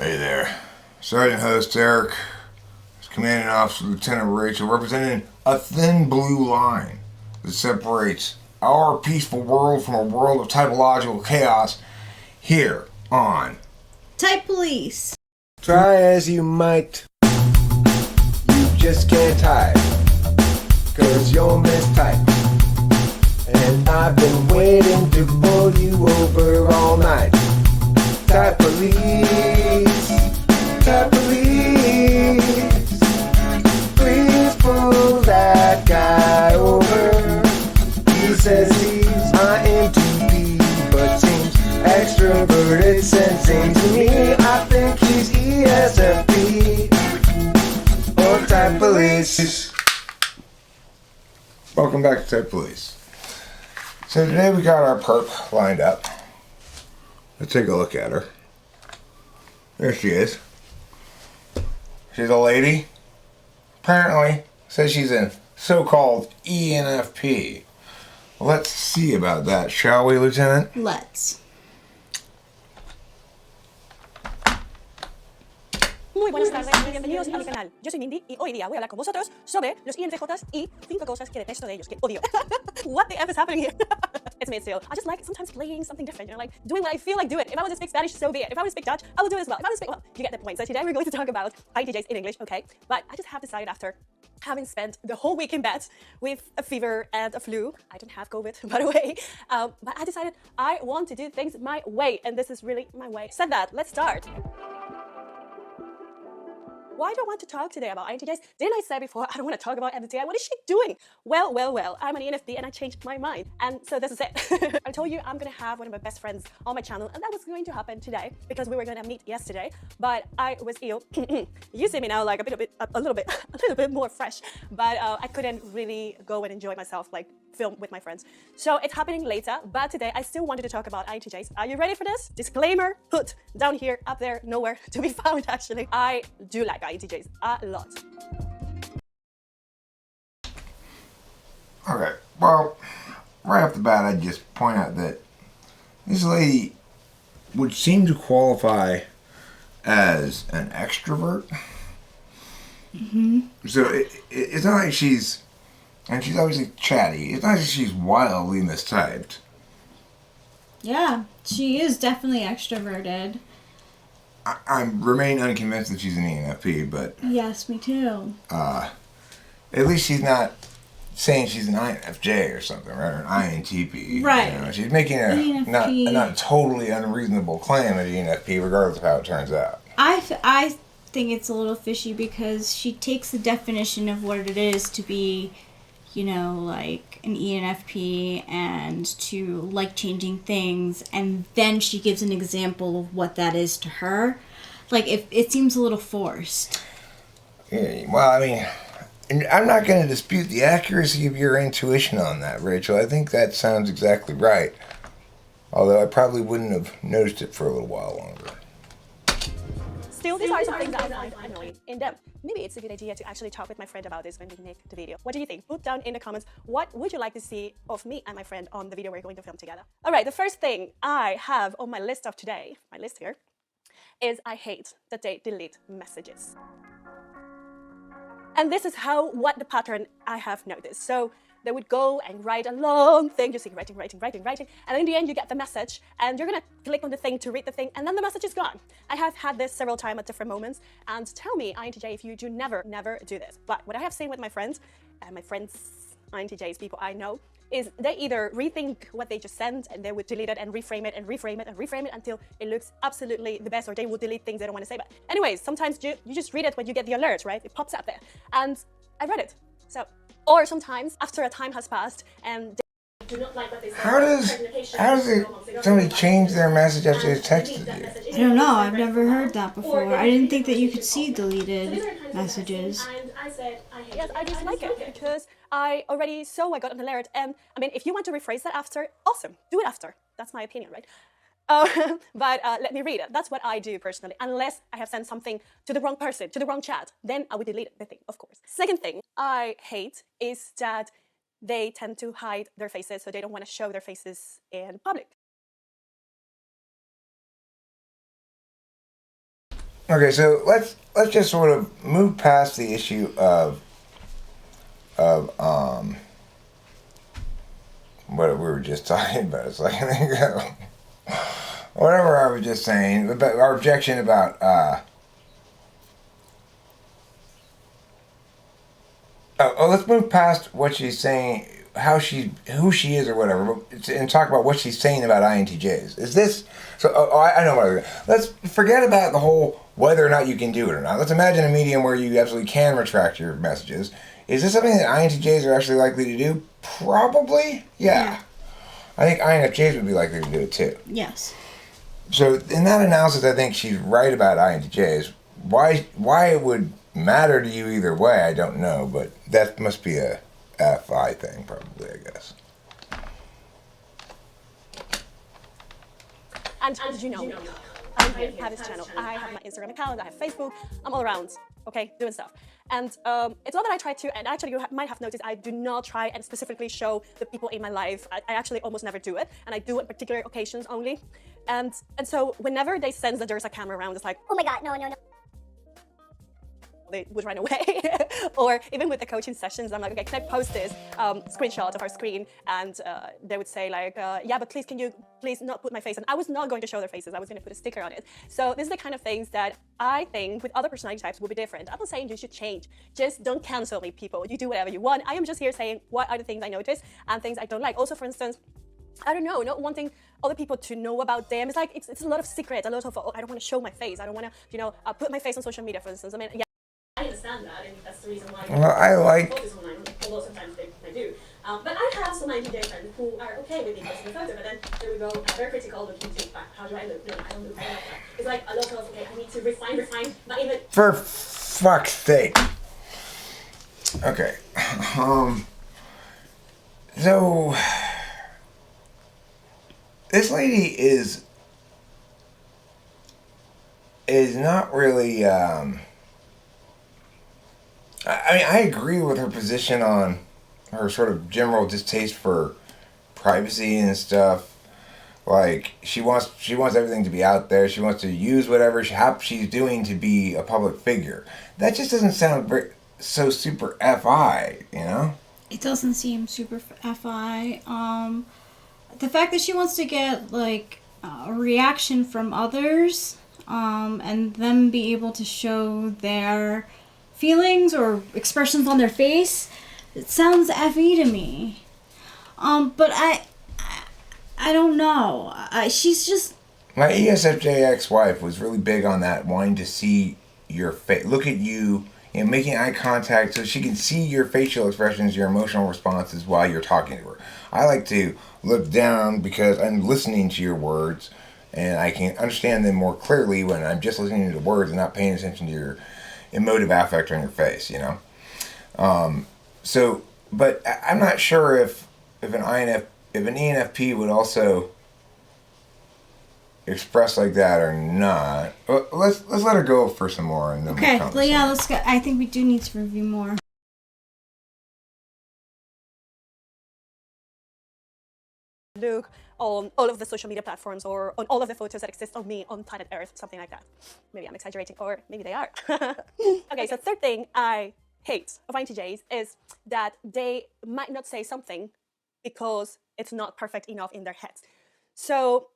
Hey there. Sergeant Host Eric, Commanding Officer Lieutenant Rachel, representing a thin blue line that separates our peaceful world from a world of typological chaos here on Type Police. Try as you might, you just can't type, 'cause you're mistyped. And I've been waiting to pull you over all night. Type Police, Type Police, please pull that guy over. He says he's INTJ, but seems extroverted, sensing to me. I think he's ESFP or Type Police. Welcome back to Type Police. So today we got our perp lined up. Let's take a look at her. There she is. She's a lady. Apparently says she's a so-called ENFP. Let's see about that, shall we, Lieutenant? Let's. Muy buenas tardes y bienvenidos a mi canal. Yo soy Mindy y hoy día voy a hablar con vosotros sobre los INTJs y 5 cosas que detesto de ellos, que odio. What the F is happening here? It's me still. I just like sometimes playing something different, you know, like doing what I feel like doing. If I want to speak Spanish, so be it. If I want to speak Dutch, I will do it as well. If I want to speak, well, you get the point. So today we're going to talk about INTJs in English, okay? But I just have decided after having spent the whole week in bed with a fever and a flu. I don't have COVID, by the way. But I decided I want to do things my way, and this is really my way. Said that, let's start. Why do I want to talk today about INTJs? Didn't I say before I don't want to talk about MBTI? What is she doing? Well, I'm an ENFP and I changed my mind. And so this is it. I told you I'm going to have one of my best friends on my channel, and that was going to happen today because we were going to meet yesterday, but I was ill. You see me now like a little bit more fresh, but I couldn't really go and enjoy myself, like film with my friends. So it's happening later, but today I still wanted to talk about INTJs. Are you ready for this? Disclaimer put down here, up there, nowhere to be found actually. I do like INTJs a lot. Okay, well, right off the bat, I'd just point out that this lady would seem to qualify as an extrovert. Mm-hmm. So it's not like she's, and she's obviously chatty, it's not like she's wildly mistyped. Yeah, she is definitely extroverted. I remain unconvinced that she's an ENFP, but Yes, me too. at least she's not saying she's an INFJ or something, right? Or an INTP. Right. You know, she's making a ENFP. not totally unreasonable claim at ENFP, regardless of how it turns out. I think it's a little fishy because she takes the definition of what it is to be, you know, like an ENFP and to like changing things, and then she gives an example of what that is to her. Like, it seems a little forced. Yeah, well, I mean, and I'm not going to dispute the accuracy of your intuition on that, Rachel. I think that sounds exactly right. Although I probably wouldn't have noticed it for a little while longer. Still, these are some things that I find annoying in them. Maybe it's a good idea to actually talk with my friend about this when we make the video. What do you think? Put down in the comments, what would you like to see of me and my friend on the video we're going to film together? All right, the first thing I have on my list of today, my list here, is I hate that they delete messages. And this is what the pattern I have noticed. So they would go and write a long thing, just writing, and in the end you get the message, and you're gonna click on the thing to read the thing, and then the message is gone. I have had this several times at different moments, and tell me, INTJ, if you do never do this. But what I have seen with my friends, and my friends, INTJs, people I know, is they either rethink what they just sent, and they would delete it and reframe it and reframe it and reframe it until it looks absolutely the best, or they will delete things they don't want to say. But anyways, sometimes you just read it when you get the alert, right? It pops up there, and I read it. So, or sometimes after a time has passed and they do not like what they say. How does somebody change their message after they texted you? I don't know, I've never heard that before. I didn't think that you could see deleted messages. And I said, yes, I dislike it because I already saw I got an alert. And I mean, if you want to rephrase that after, awesome, do it after. That's my opinion, right? But let me read it. That's what I do personally, unless I have sent something to the wrong person, to the wrong chat, then I would delete the thing, of course. Second thing I hate is that they tend to hide their faces, so they don't want to show their faces in public. Okay, so let's just sort of move past the issue of what we were just talking about a second ago. Whatever I was just saying, about our objection about let's move past what she's saying, who she is or whatever, and talk about what she's saying about INTJs. Is this so? I know what. Let's forget about the whole whether or not you can do it or not. Let's imagine a medium where you absolutely can retract your messages. Is this something that INTJs are actually likely to do? Probably, yeah. I think INFJs would be likely to do it too. Yes. So in that analysis, I think she's right about INTJs. Why it would matter to you either way, I don't know, but that must be a FI thing, probably, I guess. And you know me. I have this channel. I have my Instagram account. I have Facebook. I'm all around, okay, doing stuff. And it's not that I try to, and actually you might have noticed I do not try and specifically show the people in my life. I actually almost never do it, and I do it on particular occasions only. And so whenever they sense that there's a camera around, it's like, oh my God, no. They would run away. Or even with the coaching sessions, I'm like, okay, can I post this screenshot of our screen? And they would say like, yeah, but please, can you please not put my face? And I was not going to show their faces. I was going to put a sticker on it. So this is the kind of things that I think with other personality types would be different. I'm not saying you should change. Just don't cancel me, people. You do whatever you want. I am just here saying what are the things I notice and things I don't like. Also, for instance, I don't know, not wanting other people to know about them. It's like, it's a lot of secret, a lot of, I don't want to show my face. I don't want to, put my face on social media, for instance. I mean, yeah. I understand that, and that's the reason why I focus online, although sometimes they do. But I have some INTJ friends who are okay with me posting a photo, but then they would go very critical looking to how do I look? No, I don't look like that. It's like a lot of, okay, I need to refine, but even... For fuck's sake. Okay. So... This lady is not really... I agree with her position on her sort of general distaste for privacy and stuff. Like she wants everything to be out there. She wants to use whatever she's doing to be a public figure. That just doesn't sound so super FI, you know? It doesn't seem super FI. The fact that she wants to get like a reaction from others, and them be able to show their feelings or expressions on their face, it sounds FE to me. But I don't know. She's just... My ESFJ ex-wife was really big on that, wanting to see your face, look at you, making eye contact so she can see your facial expressions, your emotional responses while you're talking to her. I like to look down because I'm listening to your words and I can understand them more clearly when I'm just listening to the words and not paying attention to your emotive affect on your face, but I'm not sure if an ENFP would also express like that or not. But let's let her go for some more and then okay. We'll Well, yeah, let's go. I think we do need to review more. Look on all of the social media platforms or on all of the photos that exist of me on planet Earth, something like that. Maybe I'm exaggerating, or maybe they are. Okay, so third thing I hate of INTJs is that they might not say something because it's not perfect enough in their heads. So,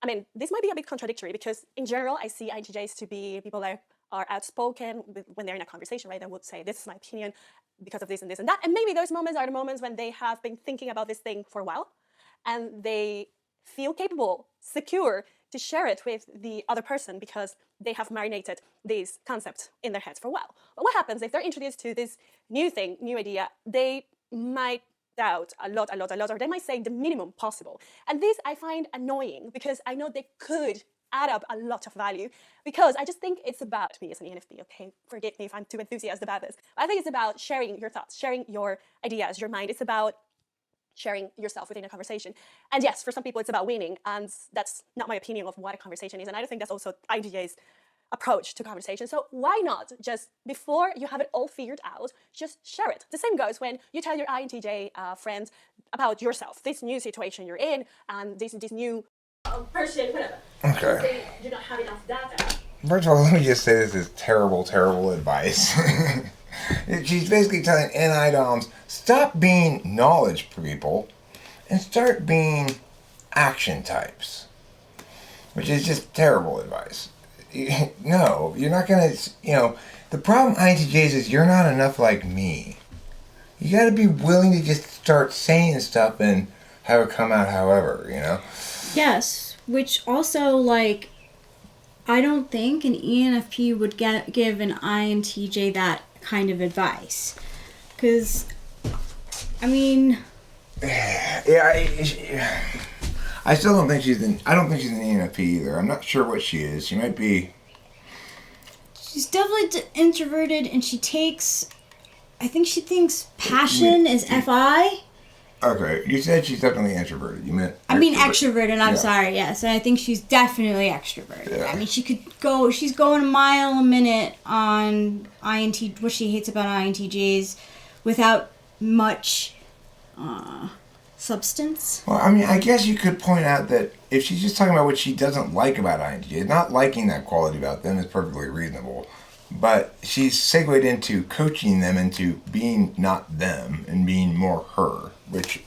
I mean, this might be a bit contradictory because in general, I see INTJs to be people that are outspoken when they're in a conversation, right? They would say, this is my opinion because of this and this and that. And maybe those moments are the moments when they have been thinking about this thing for a while and they feel capable, secure to share it with the other person because they have marinated this concept in their heads for a while. But what happens if they're introduced to this new thing, new idea, they might doubt a lot, or they might say the minimum possible. And this I find annoying because I know they could add up a lot of value because I just think it's about me as an ENFP, okay? Forgive me if I'm too enthusiastic about this. But I think it's about sharing your thoughts, sharing your ideas, your mind. It's about sharing yourself within a conversation. And yes, for some people it's about winning, and that's not my opinion of what a conversation is. And I don't think that's also INTJ's approach to conversation. So why not just, before you have it all figured out, just share it. The same goes when you tell your INTJ friend about yourself, this new situation you're in, and this new person, whatever. Okay. They do not have enough data. First of all, let me just say this is terrible, terrible advice. She's basically telling NI-DOMs, stop being knowledge people and start being action types. Which is just terrible advice. No, you're not going to, the problem INTJs is you're not enough like me. You got to be willing to just start saying stuff and have it come out however, Yes, which also, like, I don't think an ENFP would give an INTJ that kind of advice. Because, I mean... Yeah, I still don't think I don't think she's an ENFP either. I'm not sure what she is. She might be... She's definitely introverted, and she takes... I think she thinks passion is FI. Okay, you said she's definitely introverted. You meant... I mean extroverted, I'm sorry, yes. And I think she's definitely extroverted. Yeah. I mean, she's going a mile a minute on what she hates about INTJs without much substance. Well, I mean, I guess you could point out that if she's just talking about what she doesn't like about INTJs, not liking that quality about them is perfectly reasonable. But she's segued into coaching them into being not them and being more her, which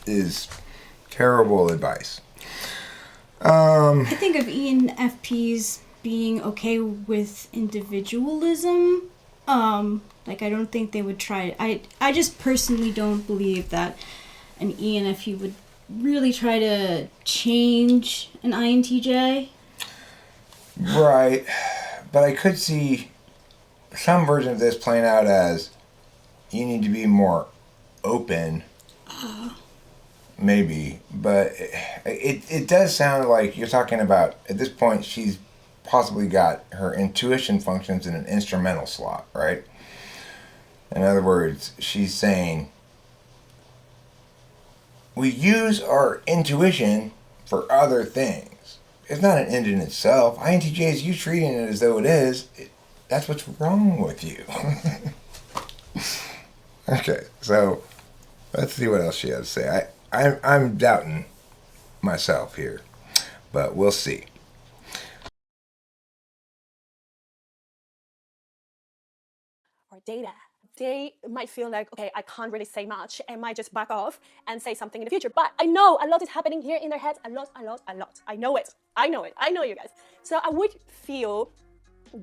is terrible advice. I think of ENFPs being okay with individualism. Like, I don't think they would try... I just personally don't believe that an ENFP would really try to change an INTJ. Right. But I could see some version of this playing out as you need to be more open. Maybe. But it does sound like you're talking about, at this point, she's possibly got her intuition functions in an instrumental slot, right? In other words, she's saying, we use our intuition for other things. It's not an end in itself. INTJs, you treating it as though it is, that's what's wrong with you. Okay, so let's see what else she has to say. I'm doubting myself here, but we'll see. Or data. They might feel like, okay, I can't really say much and might just back off and say something in the future. But I know a lot is happening here in their heads. A lot. I know it. I know you guys. So I would feel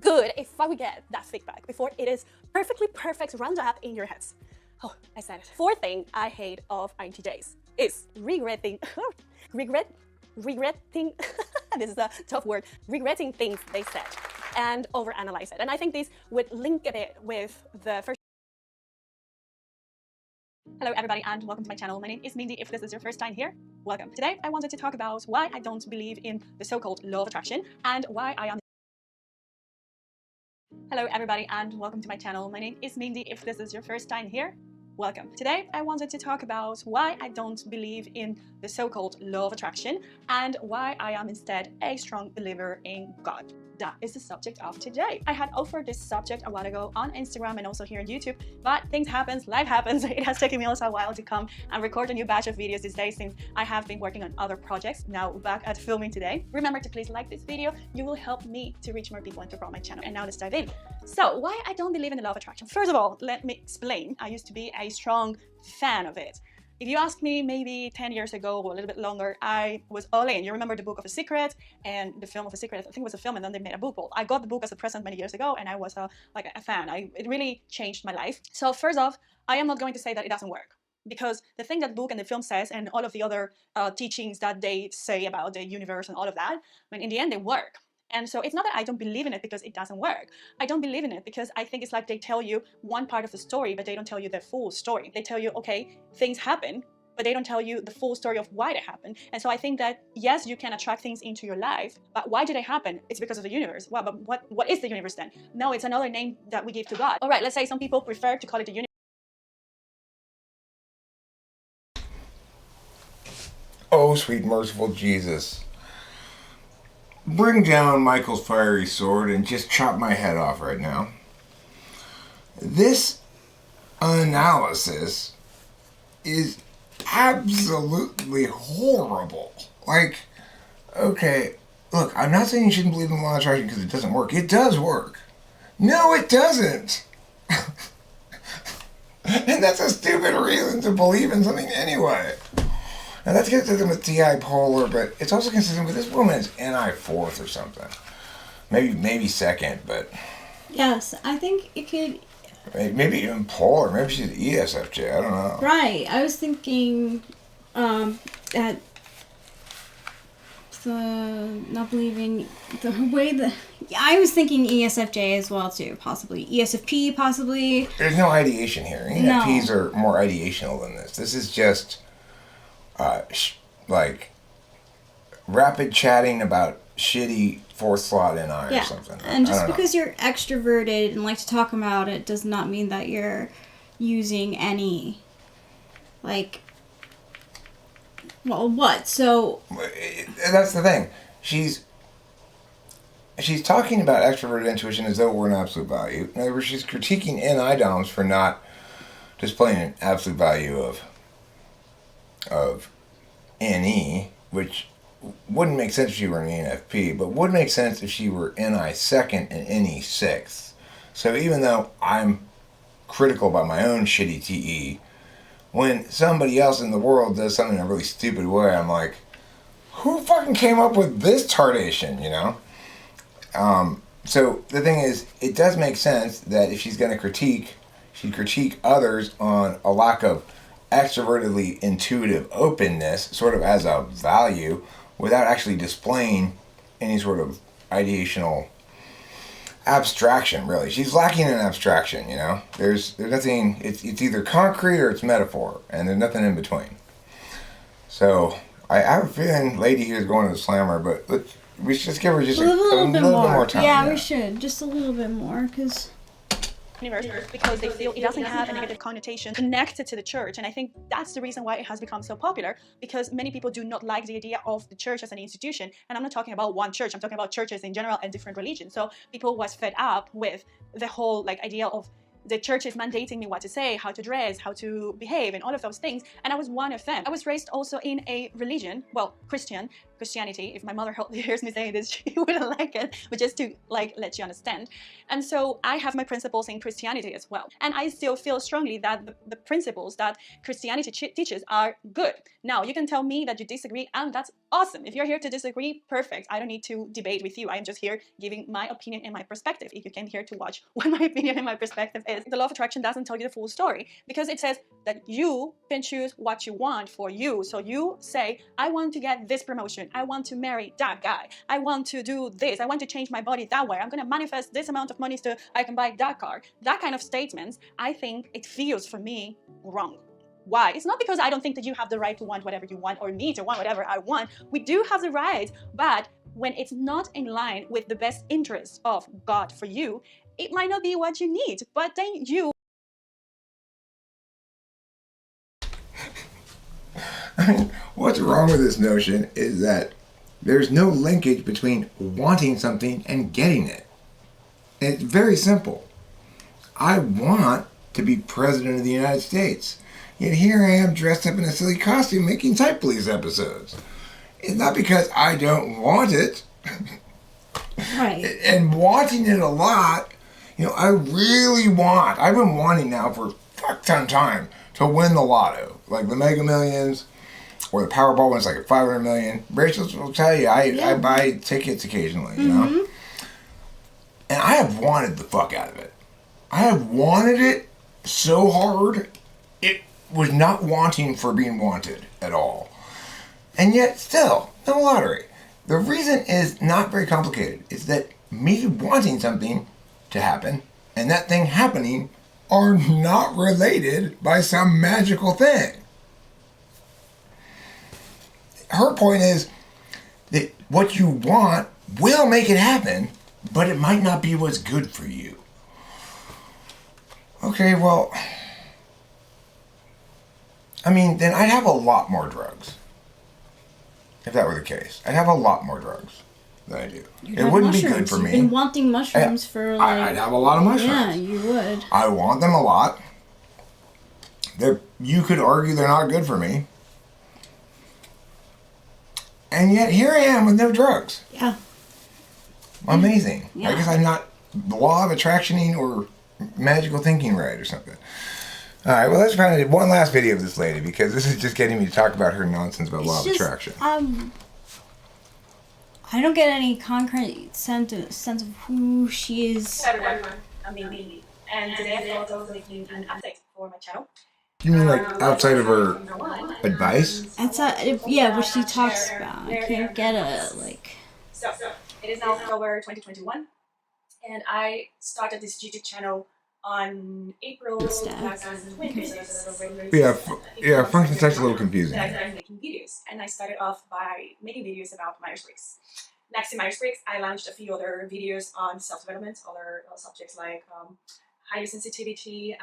good if I would get that feedback before it is perfect round up in your heads. Oh, I said it. Fourth thing I hate of INTJs is regretting, this is a tough word, regretting things they said and overanalyze it. And I think this would link a bit with the first. Hello everybody and welcome to my channel. My name is Mindy. If this is your first time here, welcome. Today I wanted to talk about why I don't believe in the so-called law of attraction and why I am... Hello everybody and welcome to my channel. My name is Mindy. If this is your first time here, welcome. Today I wanted to talk about why I don't believe in the so-called law of attraction and why I am instead a strong believer in God. That is the subject of today. I had offered this subject a while ago on Instagram and also here on YouTube, but things happen, life happens. It has taken me also a while to come and record a new batch of videos these days since I have been working on other projects. Now back at filming today. Remember to please like this video. You will help me to reach more people and to grow my channel. And now let's dive in. So why I don't believe in the law of attraction? First of all, let me explain. I used to be a strong fan of it. If you ask me maybe 10 years ago or a little bit longer, I was all in. You remember the book of a secret and the film of a secret? I think it was a film and then they made a book. Well, I got the book as a present many years ago and I was like a fan. It really changed my life. So first off, I am not going to say that it doesn't work because the thing that book and the film says and all of the other teachings that they say about the universe and all of that, I mean, in the end, they work. And so it's not that I don't believe in it because it doesn't work. I don't believe in it because I think it's like they tell you one part of the story, but they don't tell you the full story. They tell you, okay, things happen, but they don't tell you the full story of why they happen. And so I think that, yes, you can attract things into your life, but why do they happen? It's because of the universe. Well, but what is the universe then? No, it's another name that we give to God. All right, let's say some people prefer to call it the universe. Oh, sweet merciful Jesus. Bring down Michael's fiery sword and just chop my head off right now. This analysis is absolutely horrible. Like, okay, look, I'm not saying you shouldn't believe in the law of attraction because it doesn't work. It does work. No, it doesn't. And that's a stupid reason to believe in something anyway. Now that's consistent with TI polar, but it's also consistent with this woman is NI fourth or something. Maybe second, but Yes, I think it could. maybe even polar. Maybe she's ESFJ. I don't know. Right. I was thinking that the not believing the way that I was thinking ESFJ as well too, possibly ESFP, possibly. There's no ideation here. ENFPs are more ideational than this. This is just like rapid chatting about shitty fourth slot NI or something. And just because you're extroverted and like to talk about it does not mean that you're using any like. Well, what? So that's the thing. She's talking about extroverted intuition as though it were an absolute value. In other words, she's critiquing NI DOMs for not displaying an absolute value of NE, which wouldn't make sense if she were an ENFP, but would make sense if she were NI second and NE sixth. So even though I'm critical about my own shitty TE, when somebody else in the world does something in a really stupid way, I'm like, who fucking came up with this tardation, you know? So the thing is, it does make sense that if she's going to critique, she'd critique others on a lack of extrovertedly intuitive openness, sort of as a value, without actually displaying any sort of ideational abstraction, really. She's lacking in abstraction, you know? There's nothing, it's either concrete or it's metaphor, and there's nothing in between. So, I have a feeling Lady here is going to the slammer, but we should just give her just a little bit more time. Yeah, we should. Just a little bit more, because... universe, because they feel it doesn't have a negative connotation connected to the church. And I think that's the reason why it has become so popular, because many people do not like the idea of the church as an institution. And I'm not talking about one church, I'm talking about churches in general and different religions. So people was fed up with the whole idea of the church is mandating me what to say, how to dress, how to behave, and all of those things. And I was one of them. I was raised also in a religion, well, Christianity. If my mother hears me saying this, she wouldn't like it, but just to let you understand. And so I have my principles in Christianity as well. And I still feel strongly that the principles that Christianity teaches are good. Now, you can tell me that you disagree, and that's awesome. If you're here to disagree, perfect. I don't need to debate with you. I'm just here giving my opinion and my perspective. If you came here to watch what my opinion and my perspective is, the law of attraction doesn't tell you the full story, because it says that you can choose what you want for you. So you say, I want to get this promotion. I want to marry that guy. I want to do this. I want to change my body that way. I'm going to manifest this amount of money so I can buy that car. That kind of statements, I think it feels for me wrong. Why? It's not because I don't think that you have the right to want whatever you want or me to want whatever I want. We do have the right, but when it's not in line with the best interests of God for you, it might not be what you need, but then you... I mean, what's wrong with this notion is that there's no linkage between wanting something and getting it. It's very simple. I want to be president of the United States, yet here I am dressed up in a silly costume making Type Police episodes. It's not because I don't want it. Right. And wanting it a lot, you know, I really want, I've been wanting now for a fuck ton of time to win the lotto, like the Mega Millions, or the Powerball when it's like 500 million. Rachel will tell you, I buy tickets occasionally, you know? And I have wanted the fuck out of it. I have wanted it so hard, it was not wanting for being wanted at all. And yet, still, no lottery. The reason is not very complicated. It's that me wanting something to happen and that thing happening are not related by some magical thing. Her point is that what you want will make it happen, but it might not be what's good for you. Okay, well, I mean, then I'd have a lot more drugs. If that were the case. I'd have a lot more drugs than I do. It wouldn't be good for me. You've been wanting mushrooms for I'd have a lot of mushrooms. Yeah, you would. I want them a lot. You could argue they're not good for me. And yet here I am with no drugs. Yeah. Amazing. Yeah. I guess I'm not the law of attractioning or magical thinking right or something. All right, well, let's find one last video of this lady because this is just getting me to talk about her nonsense about law of attraction. I don't get any concrete sense of who she is. Hello everyone, I'm Mindy, and today I thought I was making an update for my channel. You mean like outside of her advice? Yeah, what she talks about. I can't get it, like... So, it is now October 2021, and I started this YouTube channel on April 2020. Yeah, function text a little confusing. I started making videos, and I started off by making videos about Myers-Briggs. Next to Myers-Briggs, I launched a few other videos on self-development, other subjects like higher sensitivity,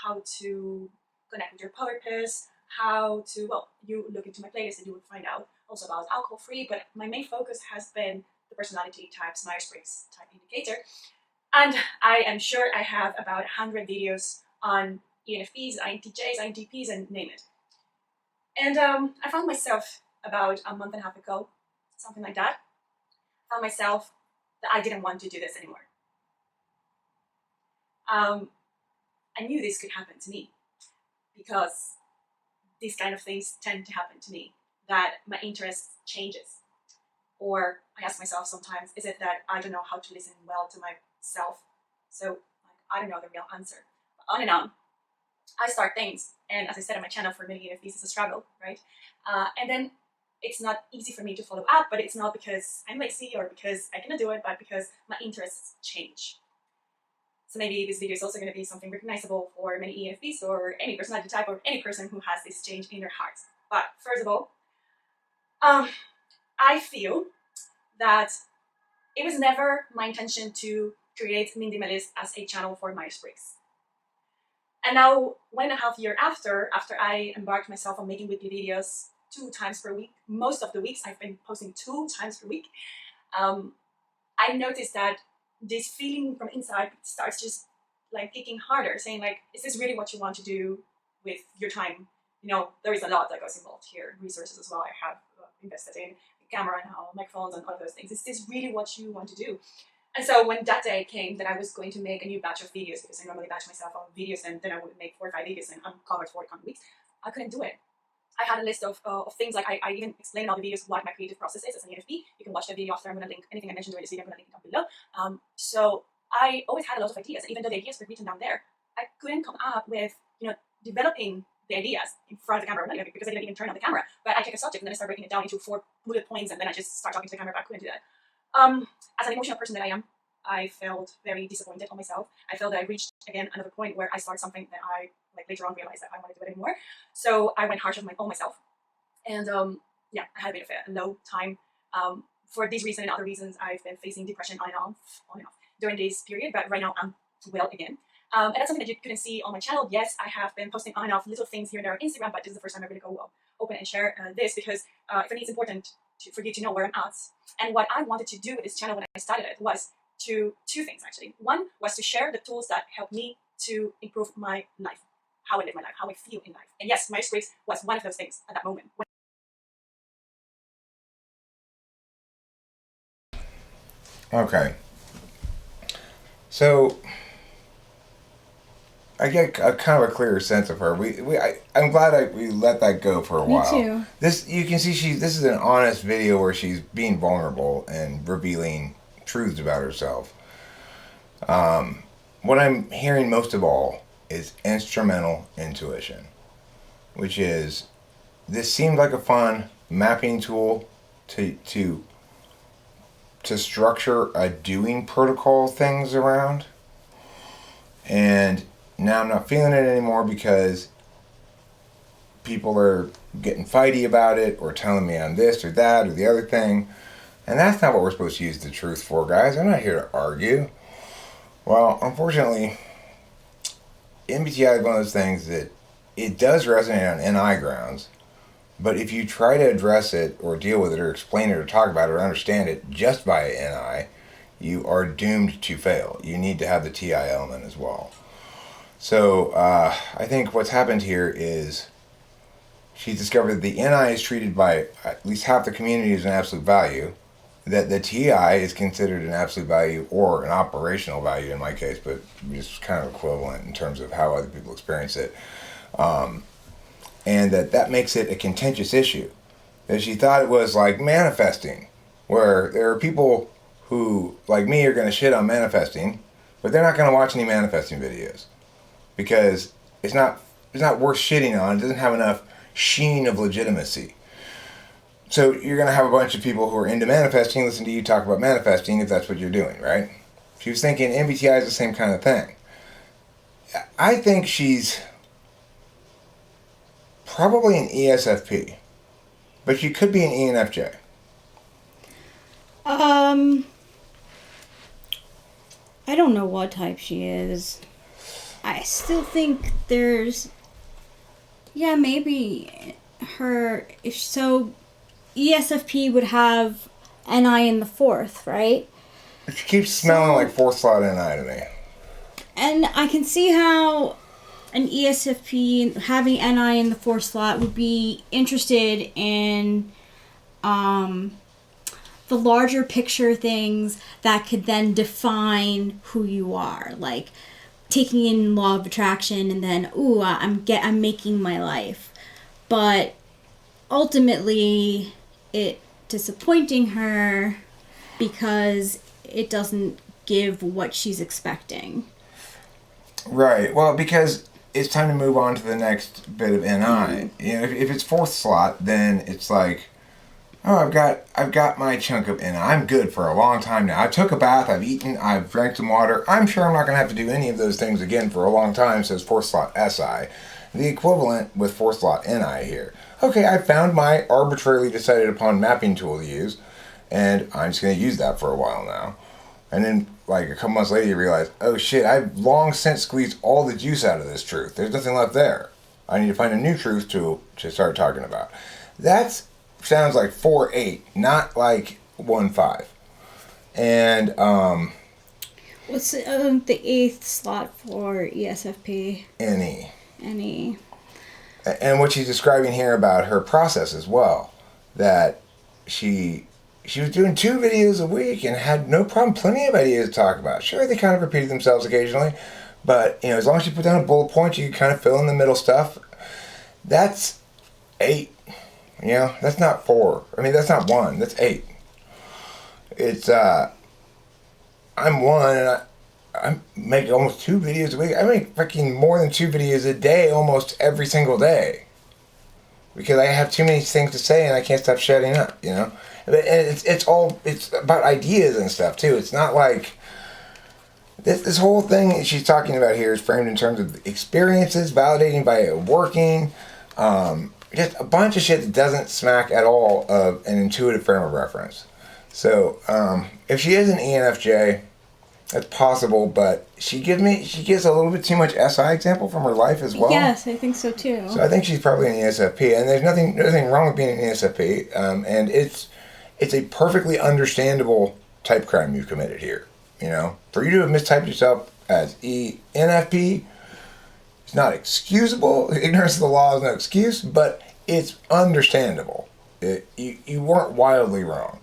how to connect with your purpose, how to, well, you look into my playlist and you will find out also about alcohol-free, but my main focus has been the personality types, Myers-Briggs type indicator. And I am sure I have about 100 videos on ENFPs, INTJs, INTPs, and name it. And I found myself about a month and a half ago, something like that, found myself that I didn't want to do this anymore. I knew this could happen to me because these kind of things tend to happen to me, that my interest changes. Or I ask myself sometimes, is it that I don't know how to listen well to myself? So like, I don't know the real answer. But on and on, I start things. And as I said on my channel, for many ENFPs, it's a struggle, right? And then it's not easy for me to follow up, but it's not because I'm lazy or because I cannot do it, but because my interests change. So maybe this video is also going to be something recognizable for many ENFPs or any personality type or any person who has this change in their hearts. But first of all, I feel that it was never my intention to create Mindimalist as a channel for Myers-Briggs. And now, 1.5 years after I embarked myself on making weekly videos 2 times per week, most of the weeks I've been posting 2 times per week, I noticed that this feeling from inside starts just like kicking harder, saying like, is this really what you want to do with your time? You know, there is a lot that goes involved here, resources as well. I have invested in the camera now, microphones and all of those things. Is this really what you want to do? And so when that day came that I was going to make a new batch of videos, because I normally batch myself on videos and then I would make 4 or 5 videos and uncover for the coming weeks, I couldn't do it. I had a list of things, like I even explained in all the videos what my creative process is as an ENFP. You can watch the video after. I'm going to link anything I mentioned during this video, I'm going to link it down below. So I always had a lot of ideas, even though the ideas were written down there. I couldn't come up with, you know, developing the ideas in front of the camera, not even because I didn't even turn on the camera. But I take a subject and then I start breaking it down into 4 bullet points, and then I just start talking to the camera. But I couldn't do that. As an emotional person that I am, I felt very disappointed on myself. I felt that I reached again another point where I started something that I like later on realized that I wanted to do it anymore. So I went harsh on myself. And yeah, I had a bit of a low time. For this reason and other reasons, I've been facing depression on and off during this period, but right now I'm well again. And that's something that you couldn't see on my channel. Yes, I have been posting on and off little things here and there on Instagram, but this is the first time I really go open and share this because for me it's important for you to know where I'm at. And what I wanted to do with this channel when I started it was two things actually. One was to share the tools that help me to improve my life, how I live my life, how I feel in life. And yes, Myers-Briggs was one of those things at that moment. Okay. So I get a kind of a clearer sense of her. I'm glad we let that go for a while. Me too. This, you can see this is an honest video where she's being vulnerable and revealing truths about herself. What I'm hearing most of all is instrumental intuition, which is, this seemed like a fun mapping tool to structure a doing protocol things around. And now I'm not feeling it anymore because people are getting fighty about it or telling me I'm this or that or the other thing. And that's not what we're supposed to use the truth for, guys. I'm not here to argue. Well, unfortunately, MBTI is one of those things that it does resonate on NI grounds. But if you try to address it or deal with it or explain it or talk about it or understand it just by NI, you are doomed to fail. You need to have the TI element as well. So I think what's happened here is she's discovered that the NI is treated by at least half the community as an absolute value, that the TI is considered an absolute value or an operational value in my case, but just kind of equivalent in terms of how other people experience it. And that makes it a contentious issue. That she thought it was like manifesting, where there are people who, like me, are going to shit on manifesting, but they're not going to watch any manifesting videos because it's not worth shitting on. It doesn't have enough sheen of legitimacy. So you're going to have a bunch of people who are into manifesting listen to you talk about manifesting if that's what you're doing, right? She was thinking MBTI is the same kind of thing. I think she's probably an ESFP, but she could be an ENFJ. I don't know what type she is. I still think there's, maybe her, if so, ESFP would have NI in the fourth, right? She keeps smelling like fourth slot NI to me. And I can see how an ESFP having NI in the fourth slot would be interested in the larger picture things that could then define who you are, like taking in law of attraction and then I'm making my life. But ultimately it disappointing her because it doesn't give what she's expecting. Right. Well, because it's time to move on to the next bit of NI. Mm-hmm. You know, if it's fourth slot, then it's like, oh, I've got my chunk of NI. I'm good for a long time now. I took a bath, I've eaten, I've drank some water. I'm sure I'm not going to have to do any of those things again for a long time, says fourth slot SI. The equivalent with fourth slot NI here. Okay, I found my arbitrarily decided upon mapping tool to use, and I'm just going to use that for a while now. And then, like, a couple months later, you realize, oh shit, I've long since squeezed all the juice out of this truth. There's nothing left there. I need to find a new truth to start talking about. That sounds like 4-8, not like 1-5. And, what's the eighth slot for ESFP? NE. NE. And what she's describing here about her process as well, that she was doing 2 videos a week and had no problem, plenty of ideas to talk about. Sure, they kind of repeated themselves occasionally, but you know, as long as you put down a bullet point, you can kind of fill in the middle stuff. That's 8. You know, that's not 4. I mean, that's not 1. That's 8. It's I'm 1 and I make almost 2 videos a week. I make fucking more than 2 videos a day almost every single day. Because I have too many things to say and I can't stop shutting up, you know? And it's about ideas and stuff too. It's not like this whole thing she's talking about here is framed in terms of experiences, validating by it working, just a bunch of shit that doesn't smack at all of an intuitive frame of reference. So if she is an ENFJ, that's possible, but she gives a little bit too much SI example from her life as well. Yes, I think so too. So I think she's probably an ESFP, and there's nothing wrong with being an ESFP, and it's a perfectly understandable type crime you've committed here. You know, for you to have mistyped yourself as ENFP, it's not excusable. Ignorance of the law is no excuse, but it's understandable. You weren't wildly wrong,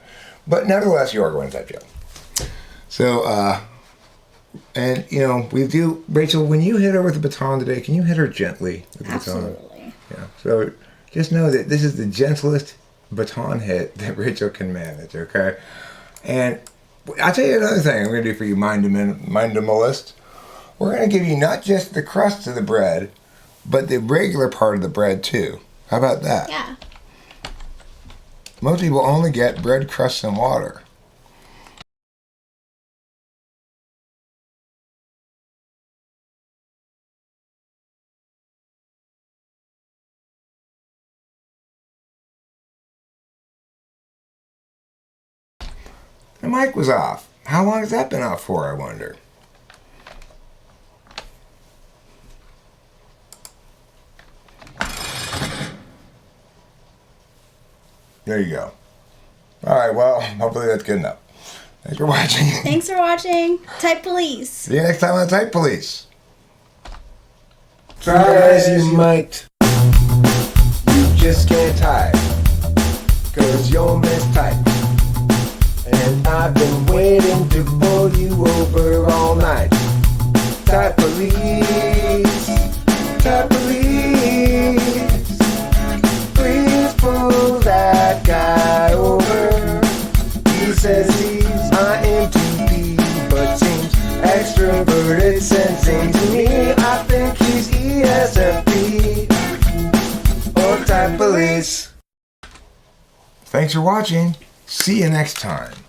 but nevertheless, you are going to type jail. So. And, you know, we do, Rachel, when you hit her with the baton today, can you hit her gently with the baton? Absolutely. Yeah. So just know that this is the gentlest baton hit that Rachel can manage, okay? And I'll tell you another thing I'm going to do for you, Mindimalist. We're going to give you not just the crust of the bread, but the regular part of the bread, too. How about that? Yeah. Most people only get bread, crust, and water. The mic was off. How long has that been off for, I wonder? There you go. Alright, well, hopefully that's good enough. Thanks for watching. Thanks for watching. Type Police. See you next time on Type Police. Try as you might, you just can't type, 'cause you're mistyped. And I've been waiting to pull you over all night. Type police, type police. Please pull that guy over. He says he's INTP, but seems extroverted, sensing to me. I think he's ESFP or type police. Thanks for watching. See you next time.